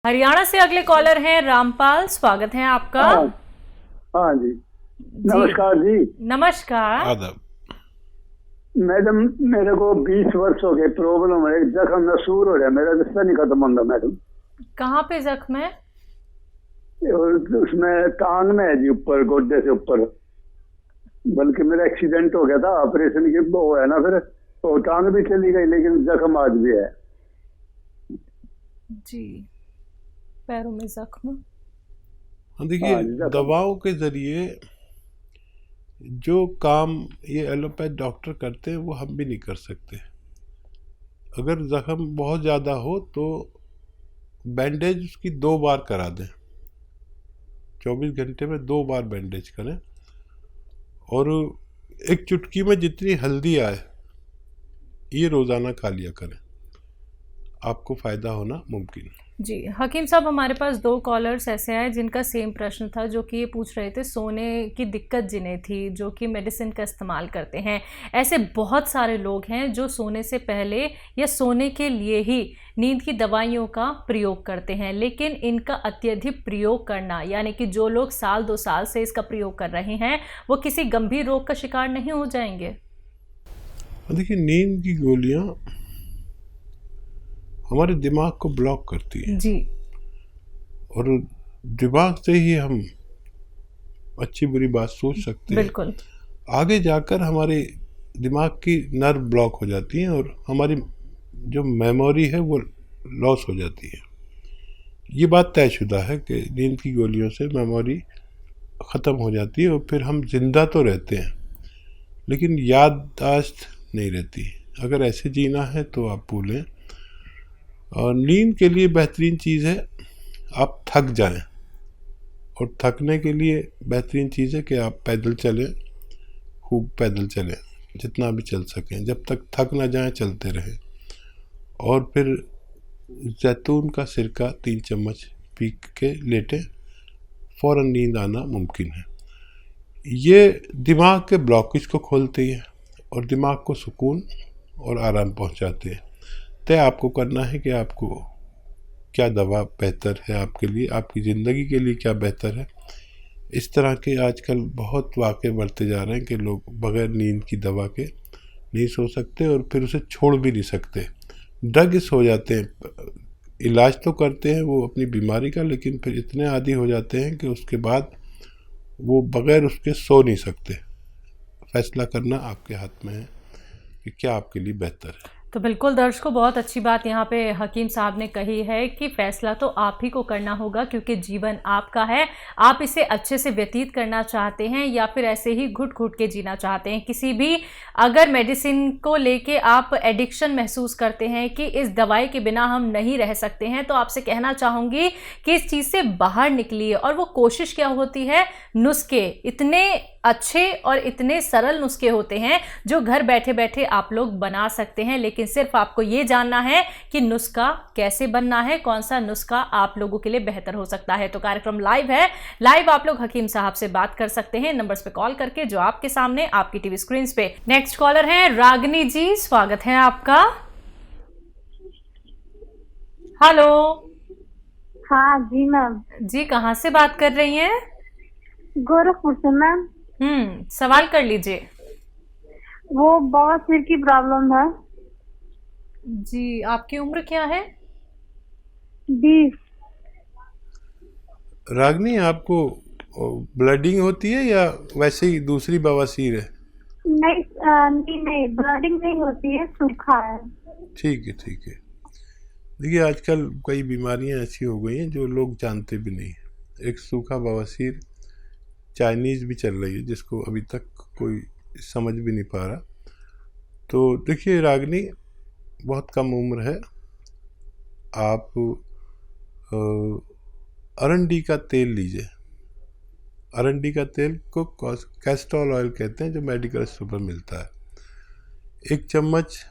हरियाणा से अगले कॉलर हैं रामपाल, स्वागत है आपका। हाँ हाँ जी, नमस्कार जी। नमस्कार। आदाब। मैडम, मेरे को 20 वर्ष हो गए, प्रॉब्लम है, जख्म नसूर हो रहा है, मेरा रिश्ता नहीं खत्म होता मैडम। कहाँ पे जख्म है? और उसमें टांग में है जी, ऊपर गोड्डे से ऊपर। बल्कि मेरा एक्सीडेंट हो गया था, ऑपरेशन की वो है ना, फिर वो टांग भी चली गई, लेकिन जख्म आज भी है जी, पैरों में जख्म। देखिए, हाँ जी, जख्म। दवाओं के जरिए जो काम ये एलोपैथ डॉक्टर करते हैं वो हम भी नहीं कर सकते। अगर जख्म बहुत ज़्यादा हो तो बैंडेज उसकी 2 बार करा दें, 24 घंटे में 2 बार बैंडेज करें, और एक चुटकी में जितनी हल्दी आए ये रोज़ाना खा लिया करें, आपको फ़ायदा होना मुमकिन है। जी हकीम साहब, हमारे पास 2 कॉलर्स ऐसे आए जिनका सेम प्रश्न था, जो कि ये पूछ रहे थे सोने की दिक्कत जिन्हें थी, जो कि मेडिसिन का इस्तेमाल करते हैं। ऐसे बहुत सारे लोग हैं जो सोने से पहले या सोने के लिए ही नींद की दवाइयों का प्रयोग करते हैं, लेकिन इनका अत्यधिक प्रयोग करना, यानी कि जो लोग साल 2 साल से इसका प्रयोग कर रहे हैं, वो किसी गंभीर रोग का शिकार नहीं हो जाएंगे? देखिए, नींद की गोलियां हमारे दिमाग को ब्लॉक करती है जी, और दिमाग से ही हम अच्छी बुरी बात सोच सकते हैं। बिल्कुल। आगे जाकर हमारे दिमाग की नर्व ब्लॉक हो जाती हैं और हमारी जो मेमोरी है वो लॉस हो जाती है। ये बात तयशुदा है कि नींद की गोलियों से मेमोरी ख़त्म हो जाती है और फिर हम जिंदा तो रहते हैं लेकिन याददाश्त नहीं रहती। अगर ऐसे जीना है तो आप भूलें। और नींद के लिए बेहतरीन चीज़ है आप थक जाएं, और थकने के लिए बेहतरीन चीज़ है कि आप पैदल चलें, खूब पैदल चलें, जितना भी चल सकें, जब तक थक ना जाएं चलते रहें। और फिर जैतून का सिरका 3 चम्मच पी के लेटें, फ़ौरन नींद आना मुमकिन है। ये दिमाग के ब्लॉकेज को खोलती है और दिमाग को सुकून और आराम पहुंचाते हैं। तय आपको करना है कि आपको क्या दवा बेहतर है आपके लिए, आपकी ज़िंदगी के लिए क्या बेहतर है। इस तरह के आजकल बहुत वाक़े बढ़ते जा रहे हैं कि लोग बग़ैर नींद की दवा के नहीं सो सकते और फिर उसे छोड़ भी नहीं सकते। ड्रग्स हो जाते हैं, इलाज तो करते हैं वो अपनी बीमारी का, लेकिन फिर इतने आदी हो जाते हैं कि उसके बाद वो बग़ैर उसके सो नहीं सकते। फैसला करना आपके हाथ में है कि क्या आपके लिए बेहतर है। तो बिल्कुल दर्शकों, बहुत अच्छी बात यहाँ पे हकीम साहब ने कही है कि फैसला तो आप ही को करना होगा, क्योंकि जीवन आपका है। आप इसे अच्छे से व्यतीत करना चाहते हैं या फिर ऐसे ही घुट घुट के जीना चाहते हैं। किसी भी अगर मेडिसिन को लेके आप एडिक्शन महसूस करते हैं कि इस दवाई के बिना हम नहीं रह सकते हैं, तो आपसे कहना चाहूँगी कि इस चीज़ से बाहर निकलिए। और वो कोशिश क्या होती है, नुस्खे इतने अच्छे और इतने सरल नुस्खे होते हैं जो घर बैठे बैठे आप लोग बना सकते हैं, लेकिन सिर्फ आपको ये जानना है कि नुस्खा कैसे बनना है, कौन सा नुस्खा आप लोगों के लिए बेहतर हो सकता है। तो कार्यक्रम लाइव है, लाइव आप लोग हकीम साहब से बात कर सकते हैं नंबर्स पे कॉल करके जो आपके सामने आपकी टीवी स्क्रीन पे। नेक्स्ट कॉलर है रागिनी जी, स्वागत है आपका। हेलो। हाँ जी मैम। जी, कहाँ से बात कर रही हैं? गोरखपुर से मैम। सवाल कर लीजिए। वो बवासीर की प्रॉब्लम है। जी, आपकी उम्र क्या है? 20। रागनी, आपको ब्लडिंग होती है या वैसे ही दूसरी बवासीर है? नहीं नहीं, ब्लडिंग नहीं होती है, सूखा है। ठीक है, ठीक है। देखिए, आजकल कई बीमारियां ऐसी हो गई हैं जो लोग जानते भी नहीं। एक सूखा बवासीर चाइनीज़ भी चल रही है जिसको अभी तक कोई समझ भी नहीं पा रहा। तो देखिए रागनी, बहुत कम उम्र है। आप अरंडी का तेल लीजिए। अरंडी का तेल को कैस्ट्रॉल ऑयल कहते हैं, जो मेडिकल स्टोर पर मिलता है। 1 चम्मच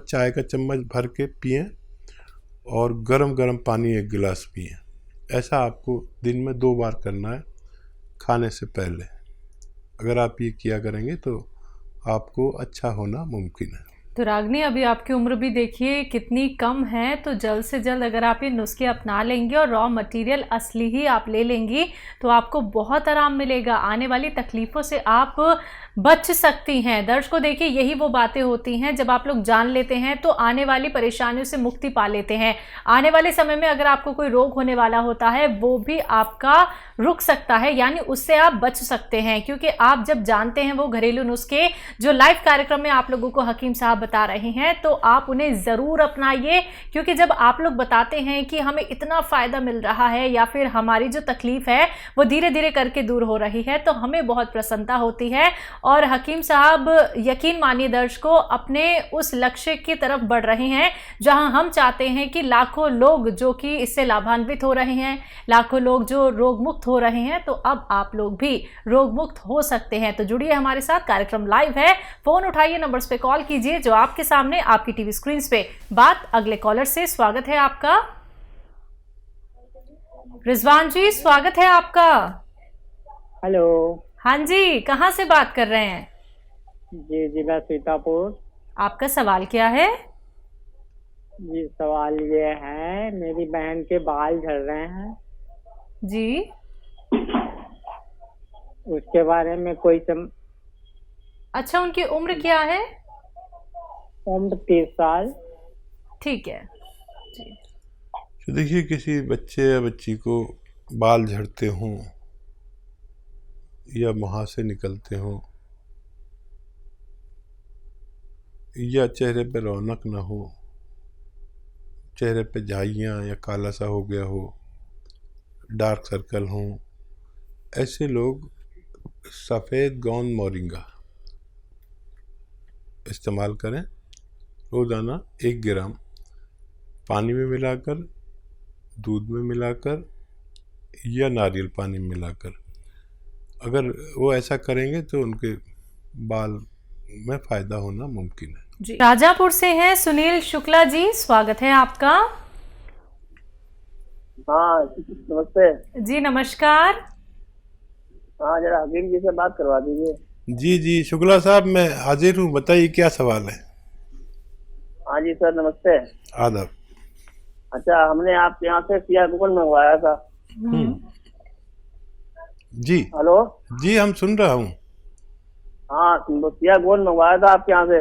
चाय का चम्मच भर के पिएं और गरम गरम पानी 1 गिलास पिएं। ऐसा आपको दिन में 2 बार करना है, खाने से पहले। अगर आप ये किया करेंगे तो आपको अच्छा होना मुमकिन है। तो रागनी, अभी आपकी उम्र भी देखिए कितनी कम है, तो जल्द से जल्द अगर आप ये नुस्खे अपना लेंगे और रॉ मटेरियल असली ही आप ले लेंगी तो आपको बहुत आराम मिलेगा। आने वाली तकलीफ़ों से आप बच सकती हैं। दर्शकों देखिए, यही वो बातें होती हैं जब आप लोग जान लेते हैं तो आने वाली परेशानियों से मुक्ति पा लेते हैं। आने वाले समय में अगर आपको कोई रोग होने वाला होता है वो भी आपका रुक सकता है, यानी उससे आप बच सकते हैं, क्योंकि आप जब जानते हैं वो घरेलू नुस्खे जो लाइव कार्यक्रम में आप लोगों को हकीम साहब बता रहे हैं, तो आप उन्हें ज़रूर अपनाइए। क्योंकि जब आप लोग बताते हैं कि हमें इतना फ़ायदा मिल रहा है या फिर हमारी जो तकलीफ़ है वो धीरे धीरे करके दूर हो रही है, तो हमें बहुत प्रसन्नता होती है। और हकीम साहब, यकीन मानिए दर्शकों, अपने उस लक्ष्य की तरफ बढ़ रहे हैं जहां हम चाहते हैं कि लाखों लोग जो कि इससे लाभान्वित हो रहे हैं, लाखों लोग जो रोग मुक्त हो रहे हैं, तो अब आप लोग भी रोग मुक्त हो सकते हैं। तो जुड़िए हमारे साथ, कार्यक्रम लाइव है। फोन उठाइए, नंबर्स पे कॉल कीजिए जो आपके सामने आपकी टीवी स्क्रीन पे। बात अगले कॉलर से। स्वागत है आपका रिजवान जी, स्वागत है आपका। हेलो। हाँ जी, कहाँ से बात कर रहे हैं? जी जी, मैं सीतापुर। आपका सवाल क्या है? जी, सवाल ये है, मेरी बहन के बाल झड़ रहे हैं जी। उसके बारे में कोई अच्छा, उनकी उम्र क्या है? उम्र 30 साल। ठीक है जी। तो देखिए, किसी बच्चे या बच्ची को बाल झड़ते हों या मुहासे निकलते हों या चेहरे पे रौनक ना हो, चेहरे पे झाइयाँ या काला सा हो गया हो, डार्क सर्कल हों, ऐसे लोग सफ़ेद गोंद मोरिंगा इस्तेमाल करें। रोज़ाना 1 ग्राम पानी में मिलाकर, दूध में मिलाकर या नारियल पानी में मिलाकर, अगर वो ऐसा करेंगे तो उनके बाल में फ़ायदा होना मुमकिन है जी। राजापुर से हैं सुनील शुक्ला जी, स्वागत है आपका। हाँ नमस्ते जी नमस्कार। हाँ, जरा हकीम जी से बात करवा दीजिए। जी जी, शुक्ला साहब मैं हाजिर हूँ, बताइए क्या सवाल है। हाँ जी सर, नमस्ते। आदाब। अच्छा, हमने आपके यहाँ से सिया गोंद मंगवाया था। जी हेलो। जी, हम सुन रहा हूँ। हाँ, तो सिया गोंद मंगवाया था आपके यहाँ से।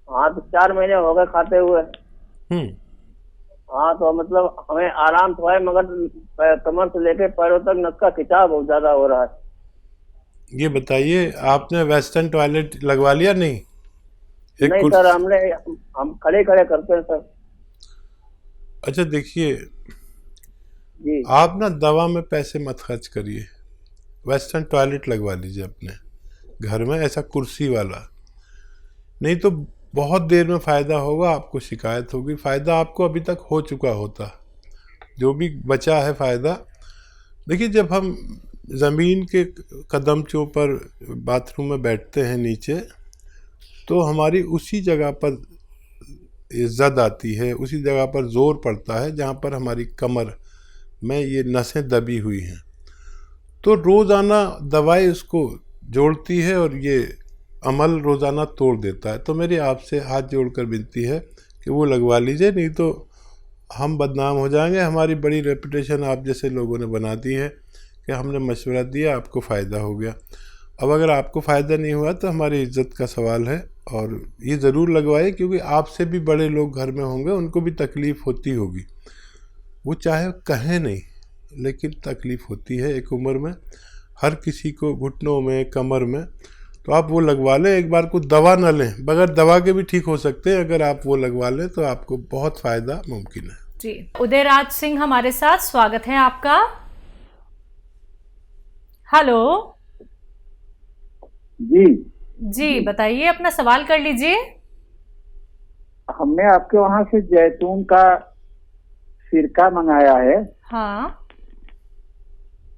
हाँ, तो 4 महीने हो गए खाते हुए। हाँ, तो मतलब हमें आराम तो है, मगर कमर से लेके पैरों तक नस का खिंचाव बहुत ज्यादा हो रहा है। ये बताइए, आपने वेस्टर्न टॉयलेट लगवा लिया? नहीं नहीं सर, हम खड़े खड़े करते हैं सर। अच्छा देखिए जी। आप ना दवा में पैसे मत खर्च करिए, वेस्टर्न टॉयलेट लगवा लीजिए अपने घर में, ऐसा कुर्सी वाला। नहीं तो बहुत देर में फ़ायदा होगा, आपको शिकायत होगी। फ़ायदा आपको अभी तक हो चुका होता, जो भी बचा है फ़ायदा। देखिए, जब हम ज़मीन के कदमचों पर बाथरूम में बैठते हैं नीचे, तो हमारी उसी जगह पर जद आती है, उसी जगह पर ज़ोर पड़ता है जहाँ पर हमारी कमर में ये नसें दबी हुई हैं। तो रोज़ाना दवाई उसको जोड़ती है और ये अमल रोज़ाना तोड़ देता है। तो मेरी आपसे हाथ जोड़कर विनती है कि वो लगवा लीजिए, नहीं तो हम बदनाम हो जाएंगे। हमारी बड़ी रेपुटेशन आप जैसे लोगों ने बना दी है कि हमने मशवरा दिया, आपको फ़ायदा हो गया। अब अगर आपको फ़ायदा नहीं हुआ तो हमारी इज्जत का सवाल है, और ये ज़रूर लगवाइए, क्योंकि आपसे भी बड़े लोग घर में होंगे, उनको भी तकलीफ़ होती होगी। वो चाहे कहें नहीं, लेकिन तकलीफ़ होती है एक उम्र में, हर किसी को घुटनों में, कमर में। तो आप वो लगवा लें, एक बार को दवा ना लें, बगैर दवा के भी ठीक हो सकते हैं। अगर आप वो लगवा लें तो आपको बहुत फ़ायदा मुमकिन है जी। उदयराज सिंह हमारे साथ, स्वागत है आपका। हेलो जी जी, बताइए, अपना सवाल कर लीजिए। हमने आपके वहाँ से जैतून का सिरका मंगाया है, हाँ।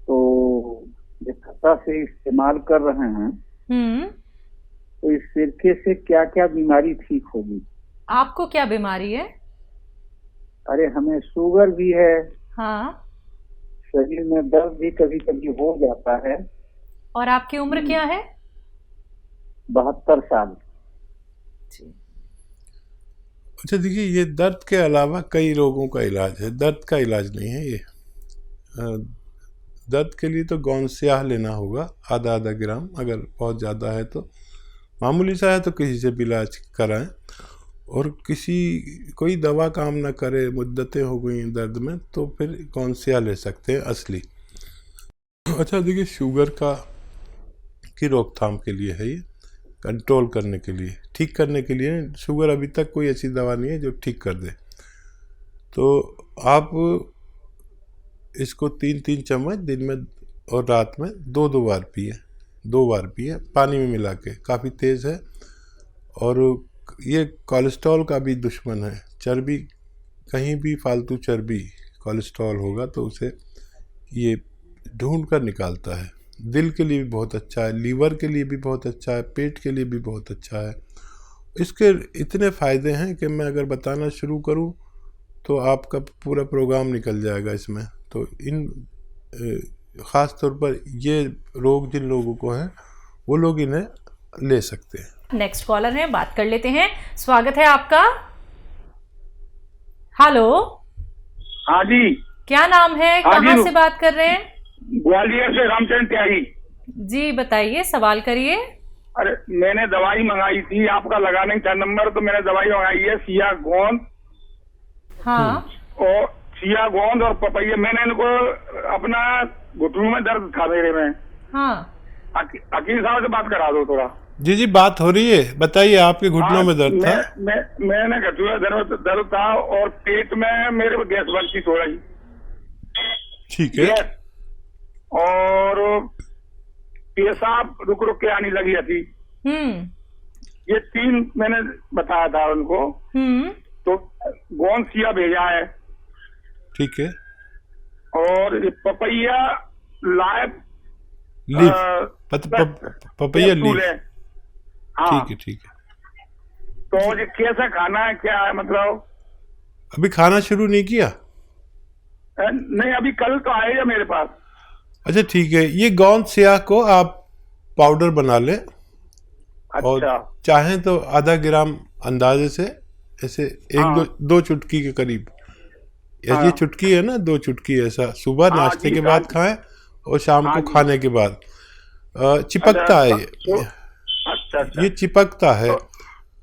तो इकट्ठा से इस्तेमाल कर रहे हैं। तो इस सिरके से क्या क्या बीमारी ठीक होगी? आपको क्या बीमारी है? अरे, हमें शुगर भी है। हाँ। शरीर में दर्द भी कभी कभी हो जाता है। और आपकी उम्र क्या है? 72 साल। जी। अच्छा देखिए, ये दर्द के अलावा कई रोगों का इलाज है, दर्द का इलाज नहीं है ये। दर्द के लिए तो गौन स्याह लेना होगा, आधा आधा ग्राम। अगर बहुत ज़्यादा है तो, मामूली सा है तो किसी से भी इलाज कराएं। और कोई दवा काम ना करे, मुद्दतें हो गई दर्द में, तो फिर गौन स्याह ले सकते हैं असली। अच्छा देखिए, शुगर की रोकथाम के लिए है ये, कंट्रोल करने के लिए, ठीक करने के लिए। शुगर अभी तक कोई ऐसी दवा नहीं है जो ठीक कर दे। तो आप इसको 3-3 चम्मच दिन में और रात में 2-2 बार पिए, 2 बार पिए पानी में मिला के। काफ़ी तेज़ है और ये कोलेस्ट्रॉल का भी दुश्मन है। चर्बी, कहीं भी फालतू चर्बी, कोलेस्ट्रॉल होगा तो उसे ये ढूंढ कर निकालता है। दिल के लिए भी बहुत अच्छा है, लीवर के लिए भी बहुत अच्छा है, पेट के लिए भी बहुत अच्छा है। इसके इतने फ़ायदे हैं कि मैं अगर बताना शुरू करूं तो आपका पूरा प्रोग्राम निकल जाएगा इसमें। तो ख़ास तौर पर ये रोग जिन लोगों को है वो लोग इन्हें ले सकते हैं। नेक्स्ट कॉलर है, बात कर लेते हैं। स्वागत है आपका। हेलो। हाँ जी। क्या नाम है, कहाँ से बात कर रहे हैं? ग्वालियर से रामचंद्र त्यागी जी, बताइए, सवाल करिए। अरे मैंने दवाई मंगाई थी, आपका लगा नहीं था नंबर, तो मैंने दवाई मंगाई है सिया गोंद। हाँ। और सिया गोंद और पपैया। मैंने इनको अपना घुटनों में दर्द था मेरे में। हाँ। अकील साहब से बात करा दो थोड़ा। जी बात हो रही है, बताइए। आपके घुटनों में दर्द था? मैंने घुटनों में दर्द था और पेट में मेरे को गैस बनती थोड़ा ही। ठीक है। और पेशाब रुक रुक के आने लगी थी। ये 3 मैंने बताया था उनको। तो गोंद सिया भेजा है। ठीक है। और ये पपैया लाइव पपैया लीफ। हाँ। ठीक है। तो ये कैसा खाना है, क्या है मतलब? अभी खाना शुरू नहीं किया? नहीं, अभी कल तो आएगा मेरे पास। अच्छा ठीक है। ये गोंद स्याह को आप पाउडर बना लें। अच्छा। और चाहें तो आधा ग्राम अंदाजे से, ऐसे दो चुटकी के करीब। ये चुटकी है ना, 2 चुटकी, ऐसा सुबह नाश्ते के बाद खाएं और शाम को खाने के बाद। चिपकता है ये। अच्छा। ये चिपकता है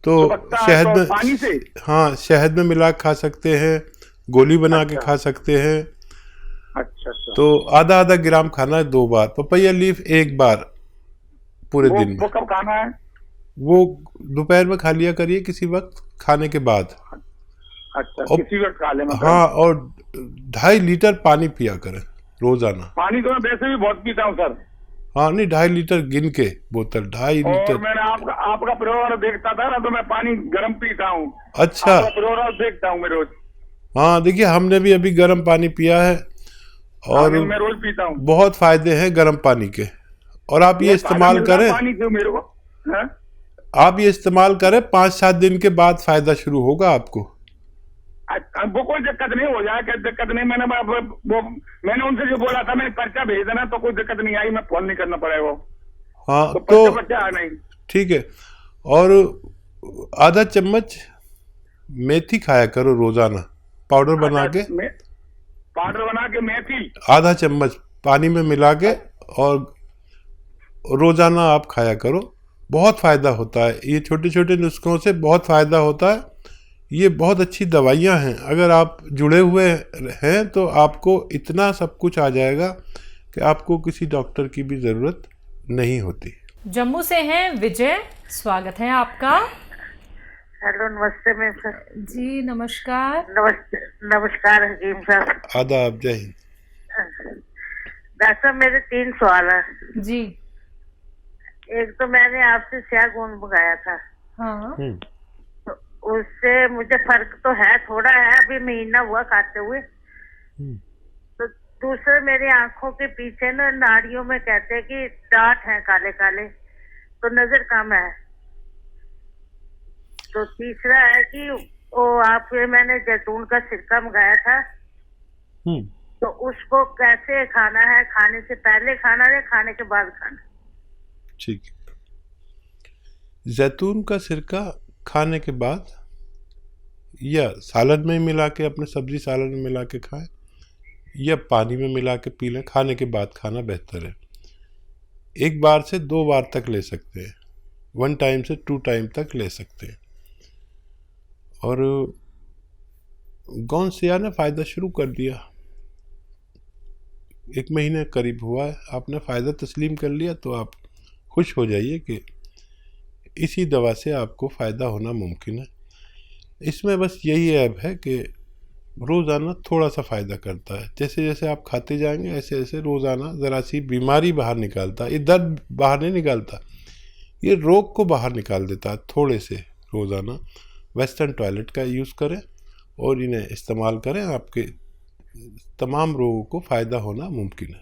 तो शहद में, पानी से? हाँ, शहद में मिला खा सकते हैं, गोली बना के खा सकते हैं। अच्छा। तो आधा आधा ग्राम खाना है 2 बार। पपैया लीफ 1 बार पूरे दिन में। वो कब खाना है? वो दोपहर में खा लिया करिए, किसी वक्त खाने के बाद। अच्छा, किसी वक्त खा ले मतलब? हाँ, और 2.5 लीटर पानी पिया करें रोजाना। पानी तो मैं वैसे भी बहुत पीता हूँ सर। हाँ नहीं, 2.5 लीटर गिन के बोतल, 2.5 लीटर। और मैंने आपका प्रोग्राम देखता था ना, तो मैं पानी गर्म पीता हूँ। अच्छा। प्रोग्राम देखता हूँ मैं रोज। हाँ देखिए, हमने भी अभी गर्म पानी पिया है और मैं रोज पीता हूँ। बहुत फायदे हैं गर्म पानी के। और आप ये इस्तेमाल करें, पानी क्यों मेरे को है? आप ये इस्तेमाल करें, 5-7 दिन के बाद फायदा शुरू होगा आपको। वो कोई दिक्कत नहीं हो जाए, क्या दिक्कत नहीं। मैंने उनसे जो बोला था, मैंने पर्चा भेज देना, तो कोई दिक्कत नहीं आई। मैं फोन नहीं करना पड़ेगा। हाँ तो पर्चा नहीं। ठीक है। और आधा चम्मच मेथी खाया करो रोजाना, पाउडर बना के। पाउडर बना के मेथी आधा चम्मच पानी में मिला के और रोजाना आप खाया करो। बहुत फायदा होता है। ये छोटे छोटे नुस्खों से बहुत फायदा होता है। ये बहुत अच्छी दवाइयाँ हैं। अगर आप जुड़े हुए हैं तो आपको इतना सब कुछ आ जाएगा कि आपको किसी डॉक्टर की भी ज़रूरत नहीं होती। जम्मू से हैं विजय, स्वागत है आपका। हेलो, नमस्ते मैम सर। जी नमस्कार। नमस्कार हकीम साहब। आदाब, जय हिंद। डॉक्टर साहब, मेरे 3 सवाल है जी। एक तो मैंने आपसे स्याह गोंद मंगाया था। हाँ। तो उससे मुझे फर्क तो है, थोड़ा है, अभी महीना हुआ खाते हुए। तो दूसरे, मेरी आंखों के पीछे ना नाड़ियों में कहते हैं कि डांट है काले काले, तो नजर कम है। तो तीसरा है कि वो मैंने जैतून का सिरका मंगाया था, तो उसको कैसे खाना है, खाने से पहले खाना है, खाने के बाद खाना? ठीक है। जैतून का सिरका खाने के बाद या सालन में मिला के, अपने सब्जी सालन में मिला के खाएं, या पानी में मिला के पी लें। खाने के बाद खाना बेहतर है। 1 बार से 2 बार तक ले सकते हैं, 1 टाइम से 2 टाइम तक ले सकते हैं। और गौनसिया ने फ़ायदा शुरू कर दिया, 1 महीने करीब हुआ है, आपने फ़ायदा तस्लीम कर लिया, तो आप खुश हो जाइए कि इसी दवा से आपको फ़ायदा होना मुमकिन है। इसमें बस यही ऐब है कि रोज़ाना थोड़ा सा फ़ायदा करता है। जैसे जैसे आप खाते जाएंगे ऐसे ऐसे रोज़ाना ज़रा सी बीमारी बाहर निकालता है। ये दर्द बाहर नहीं निकालता, ये रोग को बाहर निकाल देता है थोड़े से रोज़ाना। वेस्टर्न टॉयलेट का यूज़ करें और इन्हें इस्तेमाल करें, आपके तमाम रोगों को फ़ायदा होना मुमकिन है।